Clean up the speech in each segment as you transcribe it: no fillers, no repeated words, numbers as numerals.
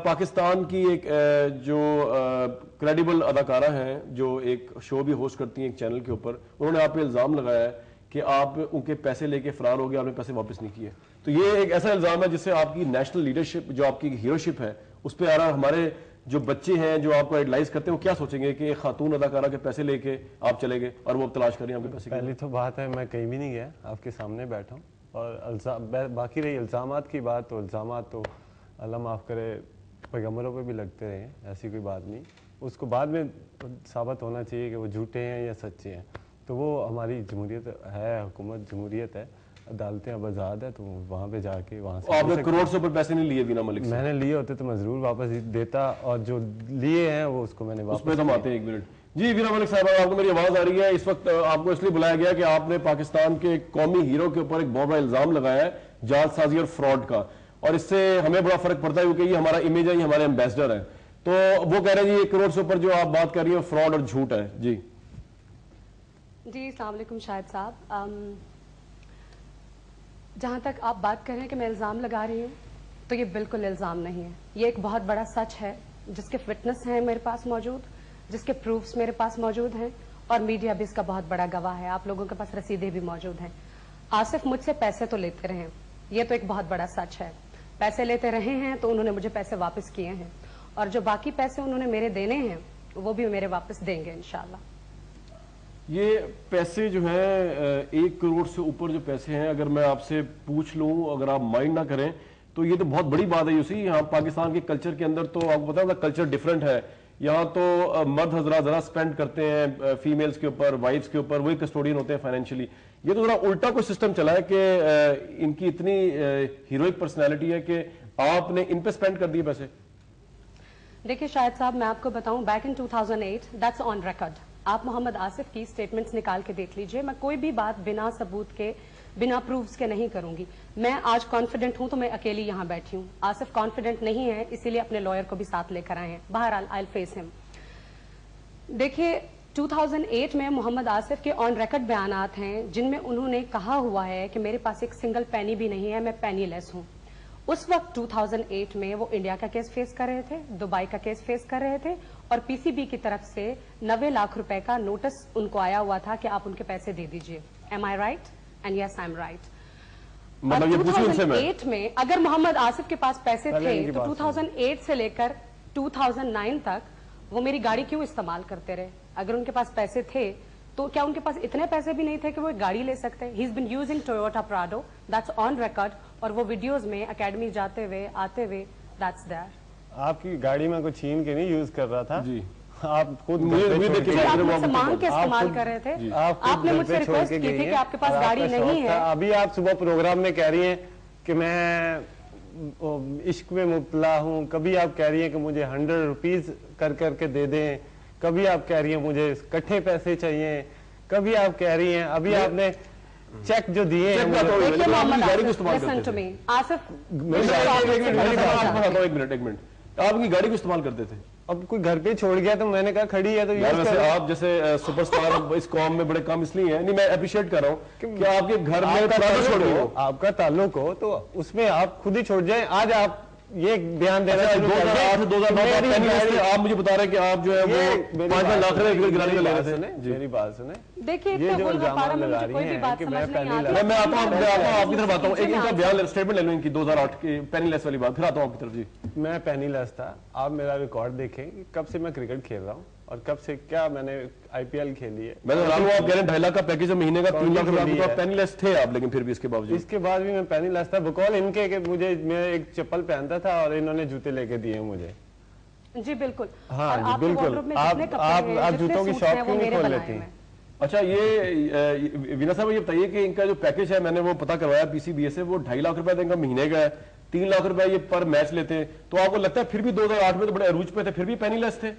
پاکستان کی ایک جو کریڈیبل اداکارہ ہیں جو ایک شو بھی ہوسٹ کرتی ہیں ایک چینل کے اوپر، انہوں نے آپ پہ الزام لگایا ہے کہ آپ ان کے پیسے لے کے فرار ہو گئے، آپ نے پیسے واپس نہیں کیے. تو یہ ایک ایسا الزام ہے جس سے آپ کی نیشنل لیڈرشپ، جو آپ کی ہیروشپ ہے، اس پہ آ رہا. ہمارے جو بچے ہیں جو آپ کو ایڈلائز کرتے ہیں وہ کیا سوچیں گے کہ ایک خاتون اداکارہ کے پیسے لے کے آپ چلے گئے اور وہ تلاش کریں آپ کے پیسے؟ پہلی تو بات ہے میں کہیں بھی نہیں گیا، آپ کے سامنے بیٹھا ہوں. اور باقی رہی الزامات کی بات، تو الزامات تو اللہ معاف کرے پیغمبروں پہ بھی لگتے رہے ہیں، ایسی کوئی بات نہیں. اس کو بعد میں ثابت ہونا چاہیے کہ وہ جھوٹے ہیں یا سچے ہیں. تو وہ ہماری جمہوریت ہے، حکومت جمہوریت ہے، عدالتیں اب آزاد ہے، تو وہاں پہ جا کے وہاں سے. آپ نے کروڑ سے اوپر پیسے نہیں لیے بینا ملک سے؟ میں نے لیے ہوتے تو میں ضرور واپس دیتا، اور جو لیے ہیں وہ اس کو میں نے واپس. اس پہ ہم آتے ہیں. ایک منٹ جی بینا ملک صاحب، آپ کو میری آواز آ رہی ہے؟ اس وقت آپ کو اس لیے بلایا گیا کہ آپ نے پاکستان کے قومی ہیرو کے اوپر ایک بہت بڑا الزام لگایا ہے جعل سازی اور فراڈ کا، اور اس سے ہمیں بڑا فرق پڑتا ہے کیونکہ یہ ہمارا امیج ہے، یہ ہمارے ایمبیسڈر ہیں. تو وہ کہہ رہے ہیں جی 1 کروڑ سے اوپر جو آپ بات کر رہی ہیں فراڈ اور جھوٹ ہے. جی السلام علیکم شاہد صاحب. جہاں تک آپ بات کر رہے ہیں کہ میں الزام لگا رہی ہوں، تو یہ بالکل الزام نہیں ہے. یہ ایک بہت بڑا سچ ہے جس کے فٹنس ہیں میرے پاس موجود، جس کے پروفس میرے پاس موجود ہیں، اور میڈیا بھی اس کا بہت بڑا گواہ ہے. آپ لوگوں کے پاس رسیدیں بھی موجود ہیں. آصف مجھ سے پیسے تو لیتے رہے، یہ تو ایک بہت بڑا سچ ہے. پیسے لیتے رہے ہیں تو انہوں نے مجھے پیسے واپس کیے ہیں، اور جو باقی پیسے انہوں نے میرے دینے ہیں وہ بھی میرے واپس دیں گے انشاءاللہ. یہ پیسے جو ہیں 1 کروڑ سے اوپر جو پیسے ہیں، اگر میں آپ سے پوچھ لوں، اگر آپ مائنڈ نہ کریں تو یہ تو بہت بڑی بات ہے. یوسی یہاں پاکستان کے کلچر کے اندر تو آپ کو پتا ہے کلچر ڈیفرنٹ ہے. یہاں تو مرد حضرات ذرا سپینڈ کرتے ہیں فیمیلز کے اوپر، وائفز کے اوپر، وہی کسٹوڈین ہوتے ہیں فائنینشلی. یہ تو ذرا الٹا کوئی سسٹم چلا ہے کہ ان کی اتنی ہیروئک پرسنالٹی ہے کہ آپ نے ان پہ سپینڈ کر دیے پیسے. دیکھیے شاہد صاحب، میں آپ کو بتاؤں، back in 2008 that's on record. آپ محمد آصف کی سٹیٹمنٹس نکال کے دیکھ لیجئے. میں کوئی بھی بات بنا ثبوت کے، بنا پروفز کے نہیں کروں گی. میں آج کانفیڈنٹ ہوں تو میں اکیلی یہاں بیٹھی ہوں. آصف کانفیڈنٹ نہیں ہے، اسی لیے اپنے لائر کو بھی ساتھ لے کر آئے ہیں. بہرحال آئی فیس ہم. دیکھیے 2008 میں محمد آصف کے آن ریکارڈ بیانات ہیں جن میں انہوں نے کہا ہوا ہے کہ میرے پاس ایک سنگل پینی بھی نہیں ہے، میں پینی لیس ہوں. اس وقت 2008 میں وہ انڈیا کا کیس فیس کر رہے تھے، دبئی کا کیس فیس کر رہے تھے، اور پی سی بی کی طرف سے 90 لاکھ روپے کا نوٹس ان کو آیا ہوا تھا کہ آپ ان کے پیسے دے دیجئے. Am I right? And yes I am right. 2008 میں اگر محمد آصف کے پاس پیسے تھے تو 2008 سے لے کر 2009 تک وہ میری گاڑی کیوں استعمال کرتے رہے؟ اگر ان کے پاس پیسے تھے تو کیا ان کے پاس اتنے پیسے بھی نہیں تھے کہ وہ ایک گاڑی لے سکتے؟ He is been using Toyota Prado, that's on record, اور وہ ویڈیوز میں اکیڈمی جاتے ہوئے آتے ہوئے دیٹس دیئر. آپ کی گاڑی میں کوئی چھین کے نہیں یوز کر رہا تھا جی. آپ خود آپ مجھ سے مانگ کے استعمال کر رہے تھے. آپ نے مجھ سے ریکویسٹ کی تھی کہ آپ کے پاس گاڑی نہیں ہے. ابھی آپ صبح پروگرام میں کہہ رہی ہیں کہ میں عشق میں مبتلا ہوں، کبھی آپ کہہ رہی ہیں کہ مجھے 100 روپیز کر کے دے دیں، کبھی آپ کہہ رہی ہیں مجھے کٹھے پیسے چاہیے، کبھی آپ کہہ رہی ہیں ابھی آپ نے چیک جو دیے ہیں. ایک منٹ، آپ کی گاڑی کو استعمال کرتے تھے؟ اب کوئی گھر پہ چھوڑ گیا تو میں نے کہا کھڑی ہے تو ویسے آپ جیسے سپر سٹار اس قوم میں بڑے کم اس لیے ہیں، نہیں میں اپریشیٹ کر رہا ہوں کہ آپ کے گھر میں آپ کا تعلق ہو تو اس میں آپ خود ہی چھوڑ جائیں. آج آپ یہ بیان دے رہے ہیں 2008 سے 2009 آپ مجھے بتا رہے ہیں کہ آپ جو ہے وہ 5 لاکھ روپے گرانے کا لے رہے تھے. میری بات سنیں، دیکھیے یہ جو الزامات لگا رہی ہیں کہ میں پہلی میں آتا ہوں آپ کی طرف آتا ہوں، ان کا بیان اسٹیٹمنٹ لے لوں ان کی 2008 کی پینی لیس والی بات، پھر آتا ہوں آپ کی طرف. جی میں پینی لیس تھا. آپ میرا ریکارڈ دیکھیں کہ کب سے میں کرکٹ کھیل رہا ہوں اور کب سے کیا میں نے آئی پی ایل کھیلی ہے. میں آپ کہہ رہے ہیں 2.5 لاکھ کا پیکیج مہینے کا 3 لاکھ روپے کا پینی لیس تھے آپ، لیکن پھر بھی اس کے باوجود اس کے بعد بھی میں پینی لیس تھا بقول ان کے کہ مجھے میں ایک چپل پہنتا تھا اور انہوں نے جوتے لے کے دیے مجھے. جی بالکل. ہاں جی بالکل. آپ جوتوں کی شاپ کیوں نہیں کھول لیتی؟ اچھا یہ وینا صاحب یہ بتائیے کہ ان کا جو پیکج ہے میں نے وہ پتا کروایا پی سی بی اے سے، وہ 2.5 لاکھ روپے کا مہینے کا ہے، 3 لاکھ روپے یہ پر میچ لیتے ہیں. تو آپ کو لگتا ہے پھر بھی 2008 میں تو بڑے عروج پہ تھے، پھر بھی پینی لیس تھے؟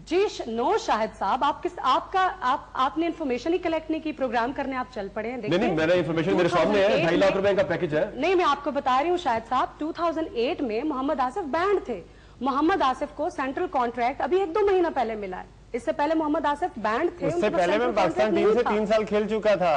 جی نو شاہد صاحب، آپ نے انفارمیشن ہی کلیکٹ نہیں کی، پروگرام کرنے آپ چل پڑے ہیں. نہیں میں نے انفارمیشن میرے سامنے ہے، 2.5 لاکھ روپے کا پیکج ہے. نہیں میں آپ کو بتا رہی ہوں شاہد صاحب، 2008 میں محمد آصف بینڈ تھے. محمد آصف کو سینٹرل کانٹریکٹ ابھی 1-2 مہینہ پہلے ملا ہے. اس سے پہلے محمد آصف بینڈ تھے. اس سے پہلے میں پاکستان ٹیم سے 3 سال کھیل چکا تھا.